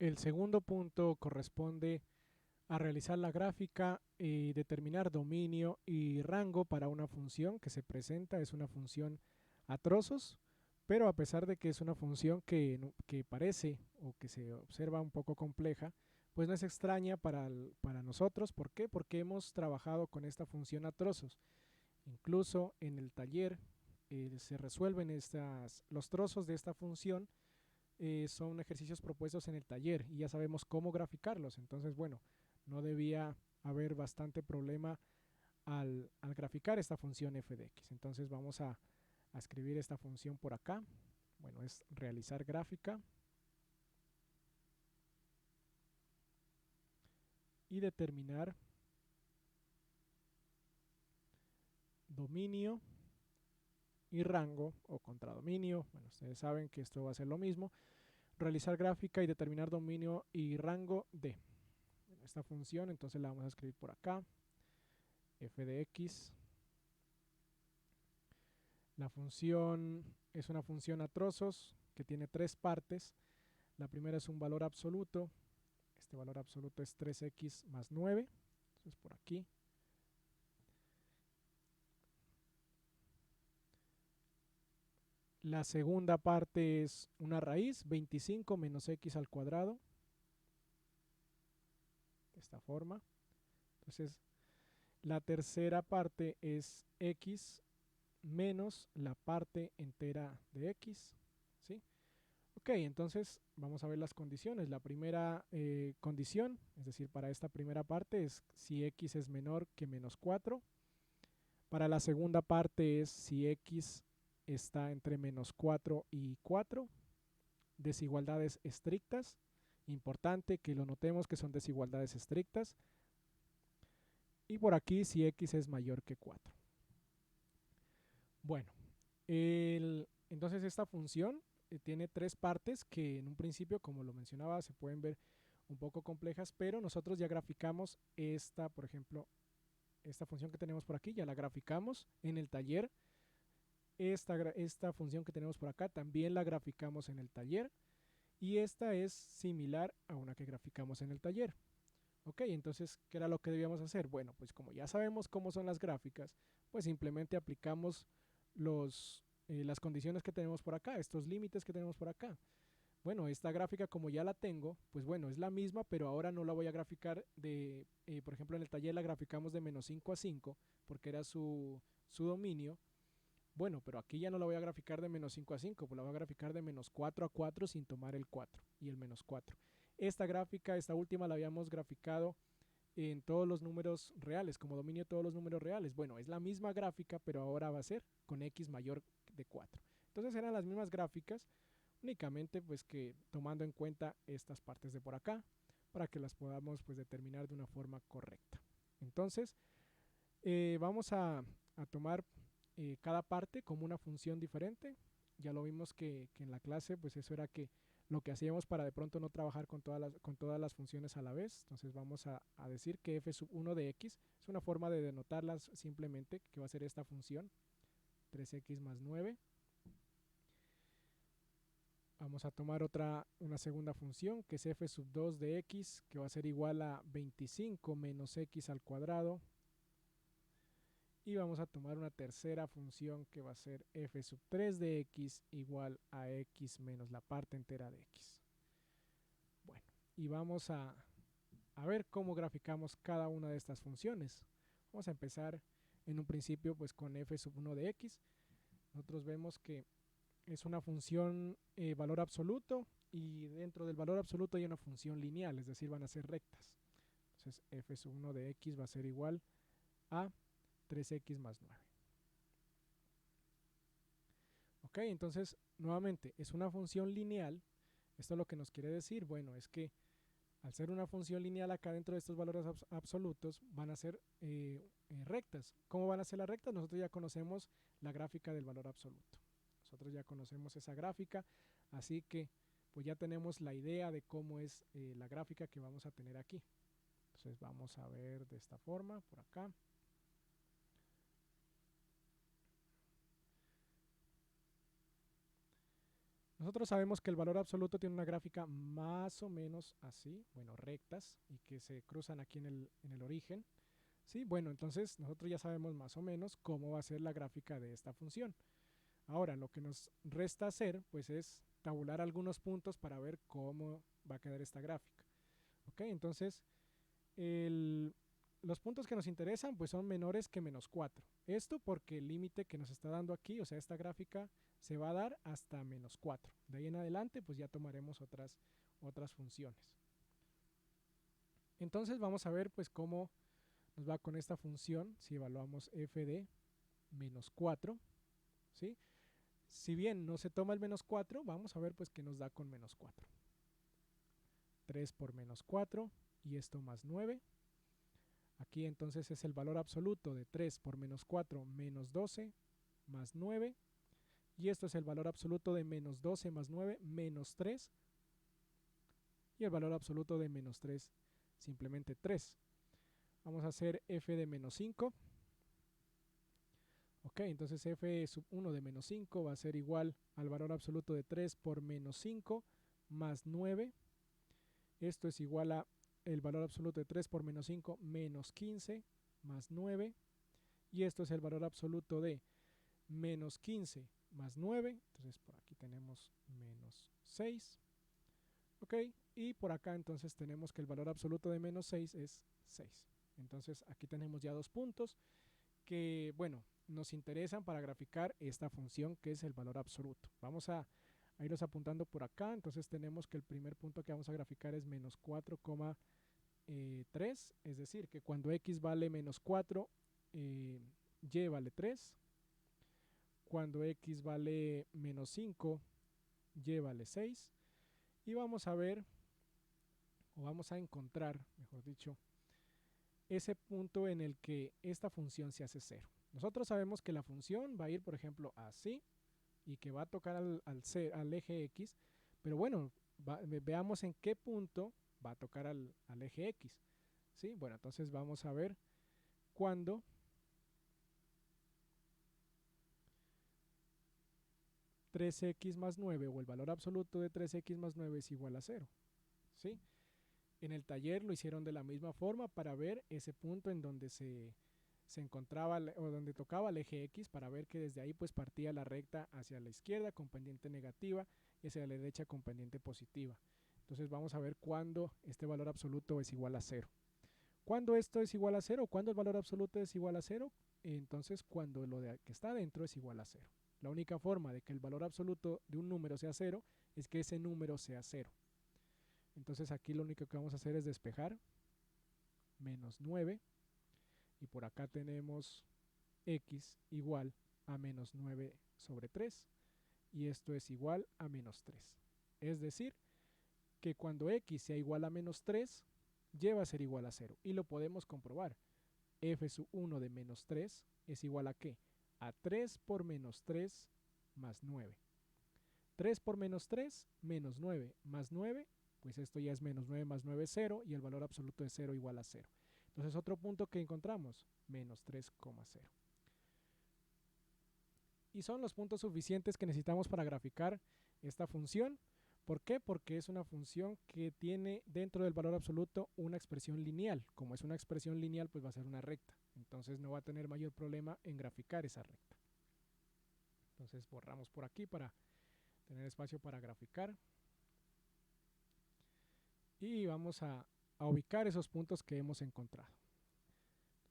El segundo punto corresponde a realizar la gráfica y determinar dominio y rango para una función que se presenta. Es una función a trozos, pero a pesar de que es una función que parece o que se observa un poco compleja, pues no es extraña para nosotros. ¿Por qué? Porque hemos trabajado con esta función a trozos. Incluso en el taller se resuelven los trozos de esta función. Son ejercicios propuestos en el taller y ya sabemos cómo graficarlos. Entonces, bueno, no debía haber bastante problema al graficar esta función f de x. Entonces vamos a escribir esta función por acá. Bueno, es realizar gráfica y determinar dominio y rango o contradominio. Bueno, ustedes saben que esto va a ser lo mismo. Realizar gráfica y determinar dominio y rango de esta función. Entonces la vamos a escribir por acá, f de x. La función es una función a trozos que tiene tres partes. La primera es un valor absoluto. Este valor absoluto es 3x más 9. Entonces por aquí. La segunda parte es una raíz, 25 menos x al cuadrado. De esta forma. Entonces la tercera parte es x menos la parte entera de x. ¿Sí? Ok, entonces vamos a ver las condiciones. La primera condición, es decir, para esta primera parte es si x es menor que menos 4. Para la segunda parte es si x está entre menos 4 y 4. Desigualdades estrictas. Importante que lo notemos que son desigualdades estrictas. Y por aquí si x es mayor que 4. Bueno, entonces esta función tiene tres partes que en un principio, como lo mencionaba, se pueden ver un poco complejas, pero nosotros ya graficamos esta, por ejemplo, esta función que tenemos por aquí, ya la graficamos en el taller. Esta función que tenemos por acá también la graficamos en el taller y esta es similar a una que graficamos en el taller. Ok, entonces, ¿qué era lo que debíamos hacer? Bueno, pues como ya sabemos cómo son las gráficas, pues simplemente aplicamos las condiciones que tenemos por acá, estos límites que tenemos por acá. Bueno, esta gráfica como ya la tengo, pues bueno, es la misma, pero ahora no la voy a graficar por ejemplo, en el taller la graficamos de menos 5 a 5, porque era su dominio. Bueno, pero aquí ya no la voy a graficar de menos 5 a 5, pues la voy a graficar de menos 4 a 4 sin tomar el 4 y el menos 4. Esta gráfica, esta última la habíamos graficado en todos los números reales, como dominio de todos los números reales. Bueno, es la misma gráfica, pero ahora va a ser con x mayor de 4. Entonces eran las mismas gráficas, únicamente pues que tomando en cuenta estas partes de por acá, para que las podamos pues determinar de una forma correcta. Entonces, vamos a tomar cada parte como una función diferente. Ya lo vimos que en la clase, pues eso era que lo que hacíamos para de pronto no trabajar con todas las funciones a la vez. Entonces vamos a decir que f sub 1 de x es una forma de denotarlas simplemente, que va a ser esta función, 3x más 9. Vamos a tomar una segunda función, que es f sub 2 de x, que va a ser igual a 25 menos x al cuadrado. Y vamos a tomar una tercera función que va a ser f sub 3 de x igual a x menos la parte entera de x. Bueno, y vamos a ver cómo graficamos cada una de estas funciones. Vamos a empezar en un principio pues con f sub 1 de x. Nosotros vemos que es una función valor absoluto y dentro del valor absoluto hay una función lineal, es decir, van a ser rectas. Entonces f sub 1 de x va a ser igual a 3x más 9. Ok, entonces nuevamente es una función lineal. Esto lo que nos quiere decir, bueno, es que al ser una función lineal acá dentro de estos valores absolutos van a ser rectas. ¿Cómo van a ser las rectas? Nosotros ya conocemos la gráfica del valor absoluto. Nosotros ya conocemos esa gráfica, así que pues ya tenemos la idea de cómo es la gráfica que vamos a tener aquí. Entonces vamos a ver de esta forma, por acá. Nosotros sabemos que el valor absoluto tiene una gráfica más o menos así, bueno, rectas, y que se cruzan aquí en el origen. Sí, bueno, entonces nosotros ya sabemos más o menos cómo va a ser la gráfica de esta función. Ahora, lo que nos resta hacer, pues es tabular algunos puntos para ver cómo va a quedar esta gráfica. Ok, entonces los puntos que nos interesan pues son menores que menos 4. Esto porque el límite que nos está dando aquí, o sea, esta gráfica se va a dar hasta menos 4. De ahí en adelante pues ya tomaremos otras funciones. Entonces vamos a ver pues cómo nos va con esta función si evaluamos f de menos 4. ¿Sí? Si bien no se toma el menos 4, vamos a ver pues qué nos da con menos 4. 3 por menos 4 y esto más 9. Aquí entonces es el valor absoluto de 3 por menos 4 menos 12 más 9. Y esto es el valor absoluto de menos 12 más 9 menos 3. Y el valor absoluto de menos 3 simplemente 3. Vamos a hacer f de menos 5. Ok, entonces f sub 1 de menos 5 va a ser igual al valor absoluto de 3 por menos 5 más 9. Esto es igual a el valor absoluto de 3 por menos 5 menos 15 más 9. Y esto es el valor absoluto de menos 15 más 9. Entonces por aquí tenemos menos 6. Ok, y por acá entonces tenemos que el valor absoluto de menos 6 es 6. Entonces aquí tenemos ya dos puntos que, bueno, nos interesan para graficar esta función que es el valor absoluto. Vamos a irlos apuntando por acá. Entonces tenemos que el primer punto que vamos a graficar es menos 4,3, es decir, que cuando x vale menos 4, y vale 3. Cuando x vale menos 5, y vale 6. Y vamos a ver, o vamos a encontrar, mejor dicho, ese punto en el que esta función se hace 0. Nosotros sabemos que la función va a ir, por ejemplo, así, y que va a tocar al eje x, pero bueno, veamos en qué punto va a tocar al eje x. ¿Sí? Bueno, entonces vamos a ver cuando (3x más 9) o el valor absoluto de 3x más 9 es igual a 0. ¿Sí? En el taller lo hicieron de la misma forma para ver ese punto en donde se encontraba o donde tocaba el eje x, para ver que desde ahí pues partía la recta hacia la izquierda con pendiente negativa y hacia la derecha con pendiente positiva. Entonces vamos a ver cuándo este valor absoluto es igual a 0. ¿Cuándo esto es igual a 0? ¿Cuándo el valor absoluto es igual a 0? Entonces cuando lo que está dentro es igual a 0. La única forma de que el valor absoluto de un número sea 0 es que ese número sea 0. Entonces aquí lo único que vamos a hacer es despejar menos 9 y por acá tenemos x igual a menos 9 sobre 3 y esto es igual a menos 3. Es decir, que cuando x sea igual a menos 3, lleva a ser igual a 0 y lo podemos comprobar. F sub 1 de menos 3 es igual a ¿qué? A 3 por menos 3 más 9. 3 por menos 3 menos 9 más 9, pues esto ya es menos 9 más 9 es 0 y el valor absoluto de 0 igual a 0. Entonces otro punto que encontramos, menos 3,0. Y son los puntos suficientes que necesitamos para graficar esta función. ¿Por qué? Porque es una función que tiene dentro del valor absoluto una expresión lineal. Como es una expresión lineal, pues va a ser una recta. Entonces no va a tener mayor problema en graficar esa recta. Entonces borramos por aquí para tener espacio para graficar. Y vamos a ubicar esos puntos que hemos encontrado.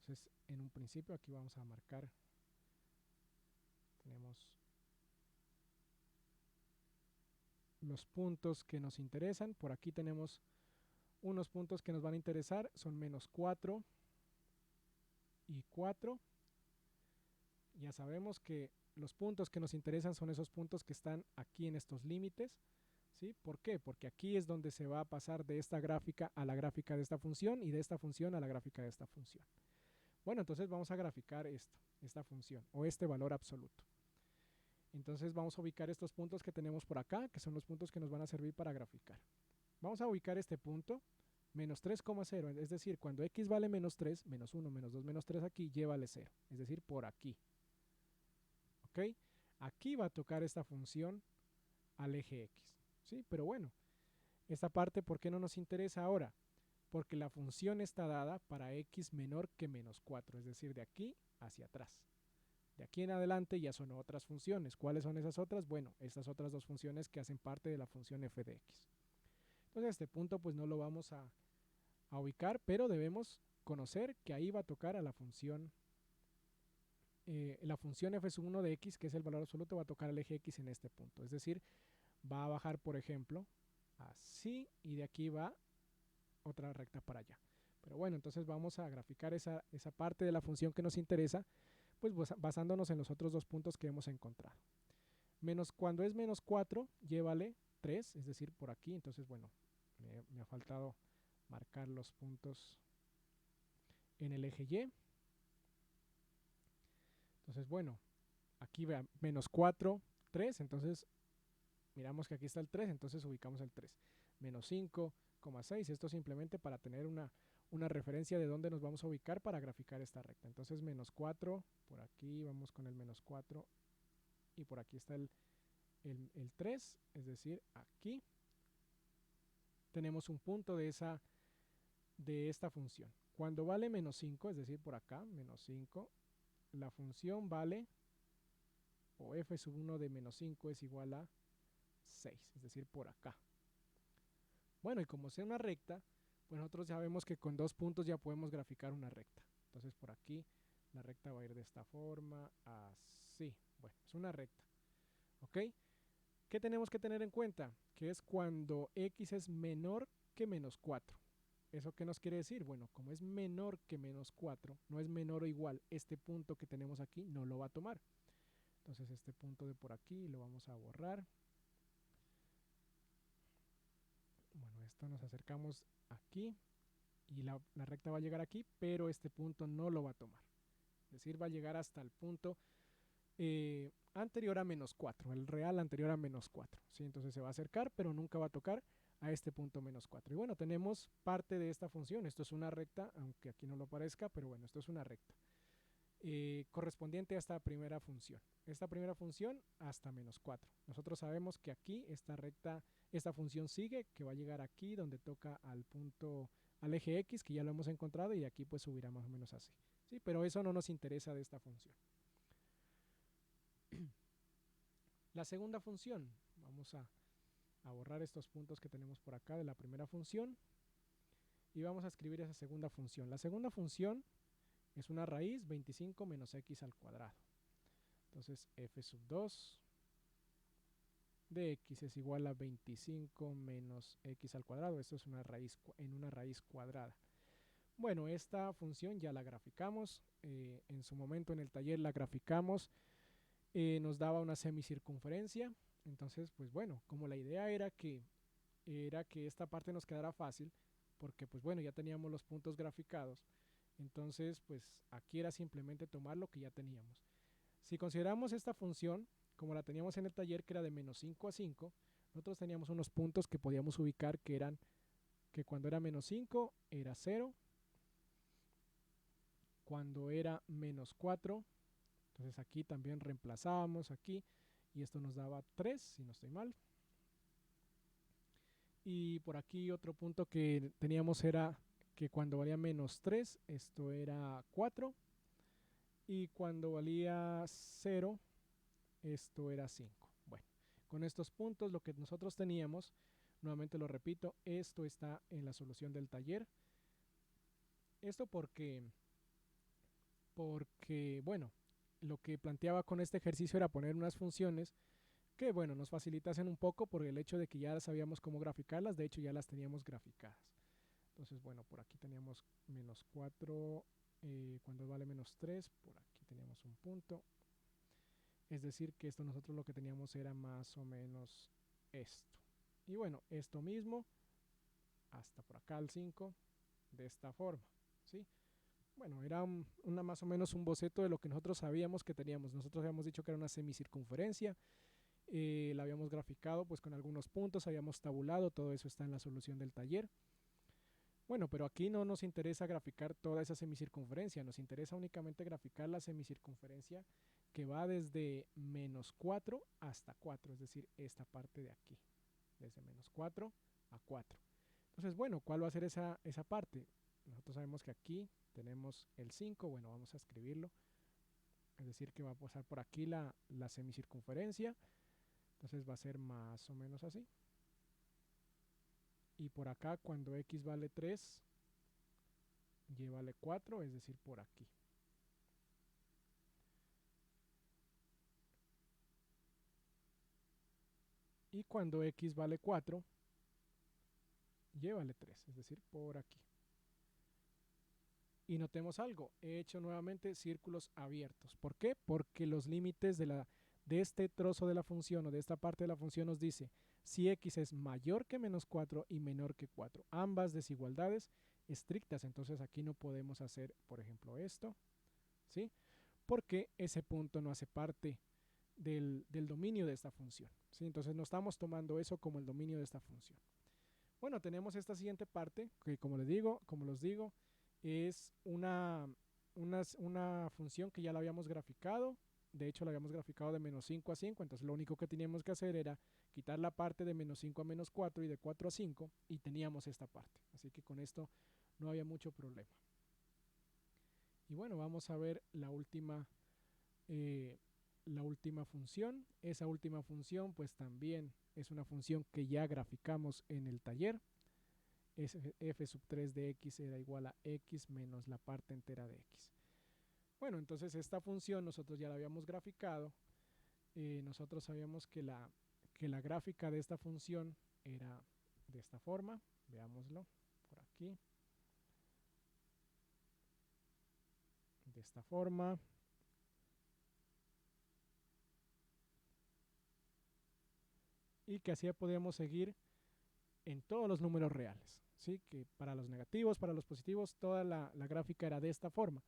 Entonces en un principio aquí vamos a marcar, tenemos los puntos que nos interesan. Por aquí tenemos unos puntos que nos van a interesar, son menos 4 y 4. Ya sabemos que los puntos que nos interesan son esos puntos que están aquí en estos límites. ¿Sí? ¿Por qué? Porque aquí es donde se va a pasar de esta gráfica a la gráfica de esta función y de esta función a la gráfica de esta función. Bueno, entonces vamos a graficar esta función o este valor absoluto. Entonces vamos a ubicar estos puntos que tenemos por acá, que son los puntos que nos van a servir para graficar. Vamos a ubicar este punto, menos 3,0, es decir, cuando x vale menos 3, menos 1, menos 2, menos 3 aquí, y vale 0, es decir, por aquí. ¿Ok? Aquí va a tocar esta función al eje X. ¿Sí? Pero bueno, esta parte, ¿por qué no nos interesa ahora? Porque la función está dada para x menor que menos 4, es decir, de aquí hacia atrás. De aquí en adelante ya son otras funciones. ¿Cuáles son esas otras? Bueno, estas otras dos funciones que hacen parte de la función f de x. Entonces este punto pues no lo vamos a ubicar, pero debemos conocer que ahí va a tocar a la función f1 de x, que es el valor absoluto, va a tocar al eje x en este punto. Es decir, va a bajar, por ejemplo, así, y de aquí va otra recta para allá. Pero bueno, entonces vamos a graficar esa parte de la función que nos interesa, pues basándonos en los otros dos puntos que hemos encontrado. Cuando es menos 4, llévale 3, es decir, por aquí. Entonces, bueno, me ha faltado marcar los puntos en el eje Y. Entonces, bueno, aquí vean, menos 4, 3, entonces miramos que aquí está el 3, entonces ubicamos el 3. Menos 5,6, esto simplemente para tener una referencia de dónde nos vamos a ubicar para graficar esta recta. Entonces menos 4, por aquí vamos con el menos 4, y por aquí está el 3, es decir, aquí tenemos un punto de esta función. Cuando vale menos 5, es decir, por acá, menos 5, la función vale, o f1 de menos 5 es igual a 6, es decir, por acá. Bueno, y como sea una recta, pues nosotros ya vemos que con 2 puntos ya podemos graficar una recta. Entonces por aquí la recta va a ir de esta forma, así. Bueno, es una recta. ¿Ok? ¿Qué tenemos que tener en cuenta? Que es cuando x es menor que menos 4. ¿Eso qué nos quiere decir? Bueno, como es menor que menos 4, no es menor o igual, este punto que tenemos aquí no lo va a tomar. Entonces este punto de por aquí lo vamos a borrar. Bueno, esto nos acercamos aquí y la recta va a llegar aquí, pero este punto no lo va a tomar. Es decir, va a llegar hasta el punto anterior a menos 4, el real anterior a menos 4. ¿Sí? Entonces se va a acercar, pero nunca va a tocar a este punto menos 4. Y bueno, tenemos parte de esta función. Esto es una recta, aunque aquí no lo parezca, pero bueno, esto es una recta. Correspondiente a esta primera función. Esta primera función hasta menos 4. Nosotros sabemos que aquí esta recta, esta función sigue, que va a llegar aquí donde toca al punto, al eje X, que ya lo hemos encontrado, y aquí pues subirá más o menos así. ¿Sí? Pero eso no nos interesa de esta función. La segunda función, vamos a borrar estos puntos que tenemos por acá de la primera función y vamos a escribir esa segunda función. La segunda función es una raíz 25 menos x al cuadrado. Entonces f sub 2 de x es igual a 25 menos x al cuadrado. Esto es una raíz en una raíz cuadrada. Bueno, esta función ya la graficamos. En su momento en el taller la graficamos. Nos daba una semicircunferencia. Entonces, pues bueno, como la idea era que esta parte nos quedara fácil, porque pues bueno, ya teníamos los puntos graficados, entonces pues aquí era simplemente tomar lo que ya teníamos. Si consideramos esta función como la teníamos en el taller, que era de menos 5 a 5, nosotros teníamos unos puntos que podíamos ubicar que eran, que cuando era menos 5 era 0, cuando era menos 4, entonces aquí también reemplazábamos aquí, y esto nos daba 3, si no estoy mal. Y por aquí otro punto que teníamos era que cuando valía menos 3, esto era 4. Y cuando valía 0, esto era 5. Bueno, con estos puntos lo que nosotros teníamos, nuevamente lo repito, esto está en la solución del taller. Esto porque bueno, lo que planteaba con este ejercicio era poner unas funciones que, bueno, nos facilitasen un poco por el hecho de que ya sabíamos cómo graficarlas, de hecho ya las teníamos graficadas. Entonces, bueno, por aquí teníamos menos 4, cuando vale menos 3, por aquí teníamos un punto. Es decir, que esto nosotros lo que teníamos era más o menos esto. Y bueno, esto mismo, hasta por acá al 5, de esta forma, ¿sí? Bueno, era más o menos un boceto de lo que nosotros sabíamos que teníamos. Nosotros habíamos dicho que era una semicircunferencia, la habíamos graficado pues con algunos puntos, habíamos tabulado, todo eso está en la solución del taller. Bueno, pero aquí no nos interesa graficar toda esa semicircunferencia, nos interesa únicamente graficar la semicircunferencia que va desde -4 hasta 4, es decir, esta parte de aquí, desde -4 a 4. Entonces, bueno, ¿cuál va a ser esa parte? Nosotros sabemos que aquí tenemos el 5, bueno, vamos a escribirlo, es decir, que va a pasar por aquí la semicircunferencia, entonces va a ser más o menos así. Y por acá, cuando x vale 3, y vale 4, es decir, por aquí. Y cuando x vale 4, y vale 3, es decir, por aquí. Y notemos algo, he hecho nuevamente círculos abiertos. ¿Por qué? Porque los límites de este trozo de la función o de esta parte de la función nos dice si x es mayor que -4 y menor que 4. Ambas desigualdades estrictas, entonces aquí no podemos hacer, por ejemplo, esto, ¿sí? Porque ese punto no hace parte del dominio de esta función, ¿sí? Entonces no estamos tomando eso como el dominio de esta función. Bueno, tenemos esta siguiente parte que como les digo, es una función que ya la habíamos graficado. De hecho, la habíamos graficado de -5 a 5, entonces lo único que teníamos que hacer era quitar la parte de -5 a -4 y de 4 a 5 y teníamos esta parte. Así que con esto no había mucho problema. Y bueno, vamos a ver la última función. Esa última función pues también es una función que ya graficamos en el taller. F sub 3 de x era igual a x menos la parte entera de x. Bueno, entonces esta función nosotros ya la habíamos graficado. Nosotros sabíamos que la gráfica de esta función era de esta forma. Veámoslo por aquí. De esta forma. Y que así podíamos seguir en todos los números reales, ¿sí? Que para los negativos, para los positivos, toda la gráfica era de esta forma.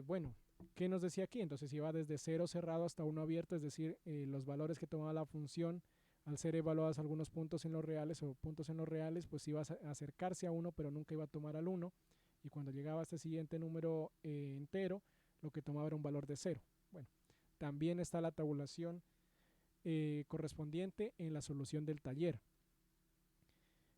Bueno, ¿qué nos decía aquí? Entonces iba desde 0 cerrado hasta 1 abierto, es decir, los valores que tomaba la función al ser evaluados algunos puntos en los reales o puntos en los reales, pues iba a acercarse a 1, pero nunca iba a tomar al 1. Y cuando llegaba a este siguiente número entero, lo que tomaba era un valor de 0. Bueno, también está la tabulación correspondiente en la solución del taller.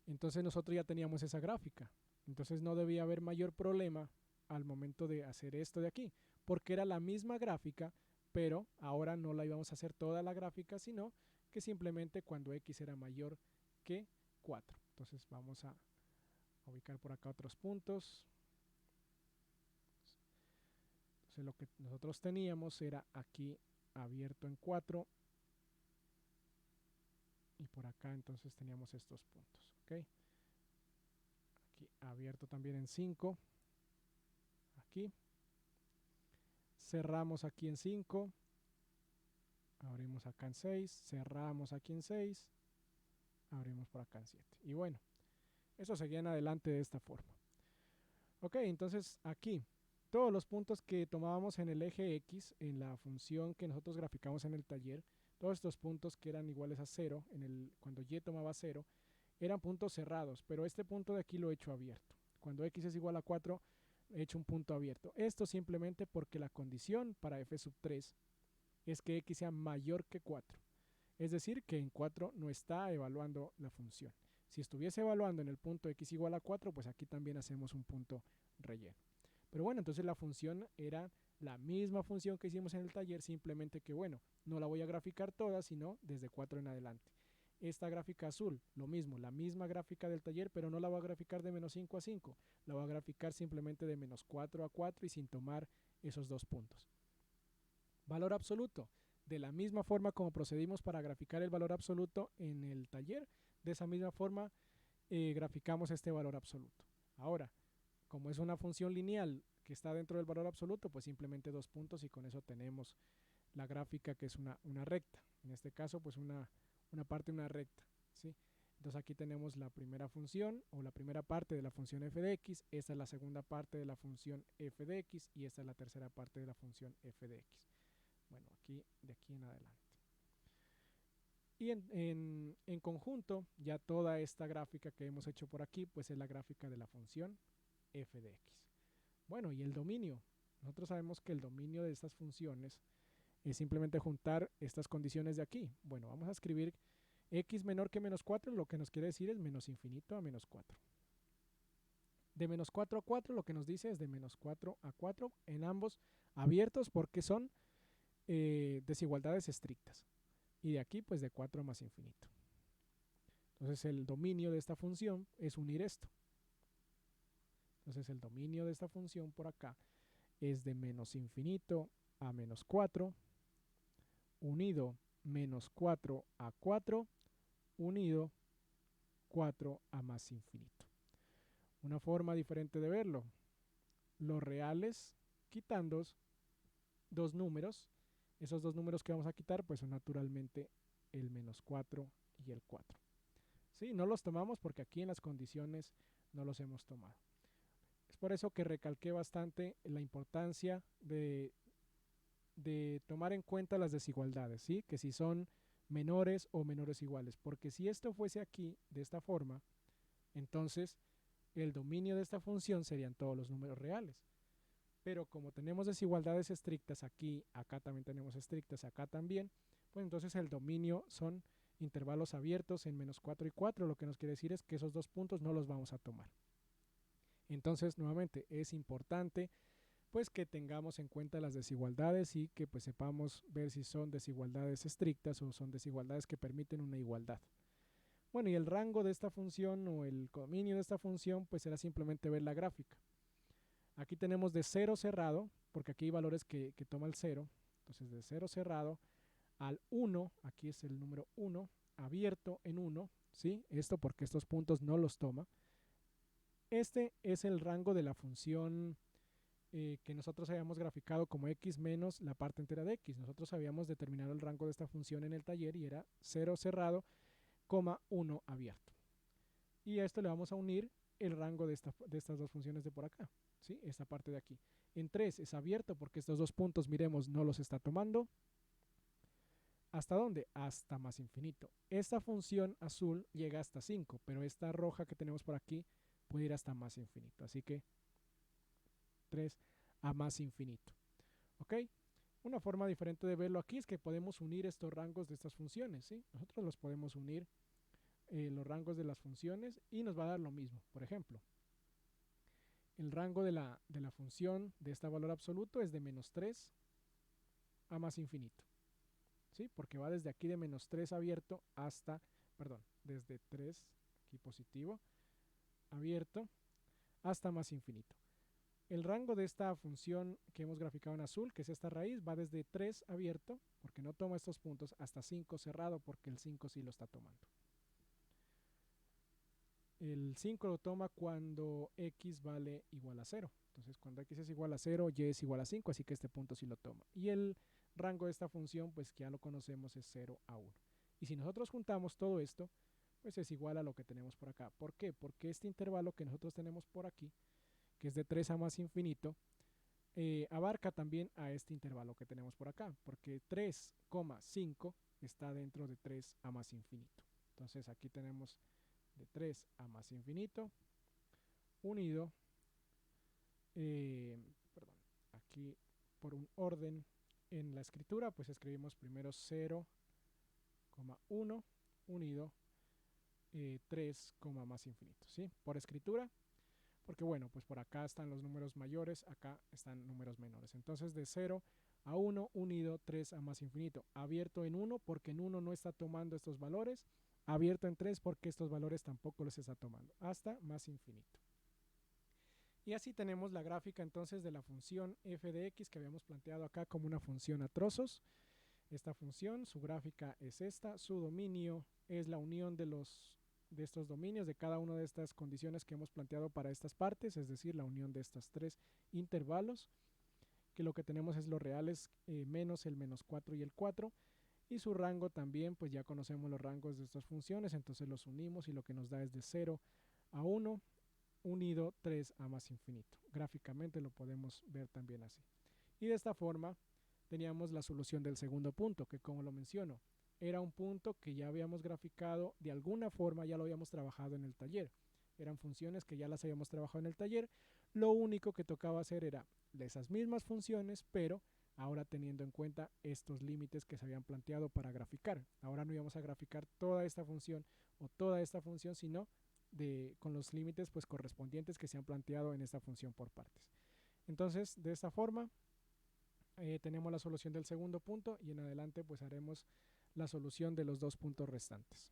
Entonces nosotros ya teníamos esa gráfica. Entonces no debía haber mayor problema al momento de hacer esto de aquí, porque era la misma gráfica, pero ahora no la íbamos a hacer toda la gráfica, sino que simplemente cuando x era mayor que 4. Entonces vamos a ubicar por acá otros puntos. Entonces lo que nosotros teníamos era aquí abierto en 4 y por acá entonces teníamos estos puntos, ¿ok? Aquí abierto también en 5, aquí cerramos aquí en 5, abrimos acá en 6, cerramos aquí en 6, abrimos por acá en 7. Y bueno, eso seguía en adelante de esta forma. Ok, entonces aquí, todos los puntos que tomábamos en el eje X, en la función que nosotros graficamos en el taller, todos estos puntos que eran iguales a 0, cuando y tomaba 0, eran puntos cerrados, pero este punto de aquí lo he hecho abierto. Cuando x es igual a 4, he hecho un punto abierto. Esto simplemente porque la condición para f sub 3 es que x sea mayor que 4. Es decir, que en 4 no está evaluando la función. Si estuviese evaluando en el punto x igual a 4, pues aquí también hacemos un punto relleno. Pero bueno, entonces la función era la misma función que hicimos en el taller, simplemente que bueno, no la voy a graficar toda, sino desde 4 en adelante. Esta gráfica azul, lo mismo, la misma gráfica del taller, pero no la voy a graficar de -5 a 5, la voy a graficar simplemente de -4 a 4 y sin tomar esos dos puntos. Valor absoluto, de la misma forma como procedimos para graficar el valor absoluto en el taller, de esa misma forma graficamos este valor absoluto. Ahora, como es una función lineal que está dentro del valor absoluto, pues simplemente dos puntos y con eso tenemos la gráfica que es una recta. En este caso, pues una parte de una recta, ¿sí? Entonces aquí tenemos la primera función o la primera parte de la función f de x, esta es la segunda parte de la función f de x y esta es la tercera parte de la función f de x. Bueno, de aquí en adelante. Y en conjunto, ya toda esta gráfica que hemos hecho por aquí, pues es la gráfica de la función f de x. Bueno, y el dominio. Nosotros sabemos que el dominio de estas funciones es simplemente juntar estas condiciones de aquí. Bueno, vamos a escribir x menor que menos 4, lo que nos quiere decir es menos infinito a menos 4. De menos 4 a 4 lo que nos dice es de menos 4 a 4, en ambos abiertos porque son desigualdades estrictas. Y de aquí pues de 4 a más infinito. Entonces el dominio de esta función es unir esto. Entonces el dominio de esta función por acá es de menos infinito a menos 4 unido menos 4 a 4 unido 4 a más infinito. Una forma diferente de verlo, los reales quitando dos números, esos dos números que vamos a quitar pues son naturalmente el menos 4 y el 4. ¿Sí? No los tomamos porque aquí en las condiciones no los hemos tomado. Es por eso que recalqué bastante la importancia de tomar en cuenta las desigualdades, ¿sí? Que si son menores o menores iguales, porque si esto fuese aquí de esta forma, entonces el dominio de esta función serían todos los números reales. Pero como tenemos desigualdades estrictas aquí, acá también tenemos estrictas, acá también, pues entonces el dominio son intervalos abiertos en menos 4 y 4, lo que nos quiere decir es que esos dos puntos no los vamos a tomar. Entonces, nuevamente, es importante pues que tengamos en cuenta las desigualdades y que pues sepamos ver si son desigualdades estrictas o son desigualdades que permiten una igualdad. Bueno, y el rango de esta función o el dominio de esta función pues será simplemente ver la gráfica. Aquí tenemos de 0 cerrado, porque aquí hay valores que toma el 0, entonces de 0 cerrado al 1, aquí es el número 1, abierto en 1, ¿sí? Esto porque estos puntos no los toma. Este es el rango de la función que nosotros habíamos graficado como x menos la parte entera de x. Nosotros habíamos determinado el rango de esta función en el taller y era 0 cerrado, 1 abierto. Y a esto le vamos a unir el rango de estas dos funciones de por acá, ¿sí? Esta parte de aquí. En 3 es abierto porque estos dos puntos, miremos, no los está tomando. ¿Hasta dónde? Hasta más infinito. Esta función azul llega hasta 5, pero esta roja que tenemos por aquí puede ir hasta más infinito. Así que 3 a más infinito. ¿Ok? Una forma diferente de verlo aquí es que podemos unir estos rangos de estas funciones, ¿sí? Nosotros los podemos unir, los rangos de las funciones, y nos va a dar lo mismo. Por ejemplo, el rango de la función de este valor absoluto es de menos 3 a más infinito, ¿sí? Porque va desde aquí de menos 3 abierto hasta, perdón, desde 3, aquí positivo, abierto, hasta más infinito. El rango de esta función que hemos graficado en azul, que es esta raíz, va desde 3 abierto, porque no toma estos puntos, hasta 5 cerrado, porque el 5 sí lo está tomando. El 5 lo toma cuando x vale igual a 0. Entonces, cuando x es igual a 0, y es igual a 5, así que este punto sí lo toma. Y el rango de esta función, pues que ya lo conocemos, es 0 a 1. Y si nosotros juntamos todo esto, pues es igual a lo que tenemos por acá. ¿Por qué? Porque este intervalo que nosotros tenemos por aquí, que es de 3 a más infinito, abarca también a este intervalo que tenemos por acá, porque 3,5 está dentro de 3 a más infinito. Entonces aquí tenemos de 3 a más infinito unido, perdón, aquí por un orden en la escritura, pues escribimos primero 0,1 unido 3, más infinito, ¿sí? Por escritura, porque bueno, pues por acá están los números mayores, acá están números menores. Entonces de 0 a 1 unido 3 a más infinito. Abierto en 1 porque en 1 no está tomando estos valores. Abierto en 3 porque estos valores tampoco los está tomando. Hasta más infinito. Y así tenemos la gráfica entonces de la función f de x que habíamos planteado acá como una función a trozos. Esta función, su gráfica es esta, su dominio es la unión de estos dominios, de cada una de estas condiciones que hemos planteado para estas partes, es decir, la unión de estos tres intervalos, que lo que tenemos es los reales menos el menos 4 y el 4, y su rango también, pues ya conocemos los rangos de estas funciones, entonces los unimos y lo que nos da es de 0 a 1 unido 3 a más infinito. Gráficamente lo podemos ver también así. Y de esta forma teníamos la solución del segundo punto, que como lo menciono, era un punto que ya habíamos graficado de alguna forma, ya lo habíamos trabajado en el taller. Eran funciones que ya las habíamos trabajado en el taller. Lo único que tocaba hacer era esas mismas funciones, pero ahora teniendo en cuenta estos límites que se habían planteado para graficar. Ahora no íbamos a graficar toda esta función o toda esta función, sino con los límites pues correspondientes que se han planteado en esta función por partes. Entonces, de esta forma, tenemos la solución del segundo punto y en adelante pues haremos la solución de los dos puntos restantes.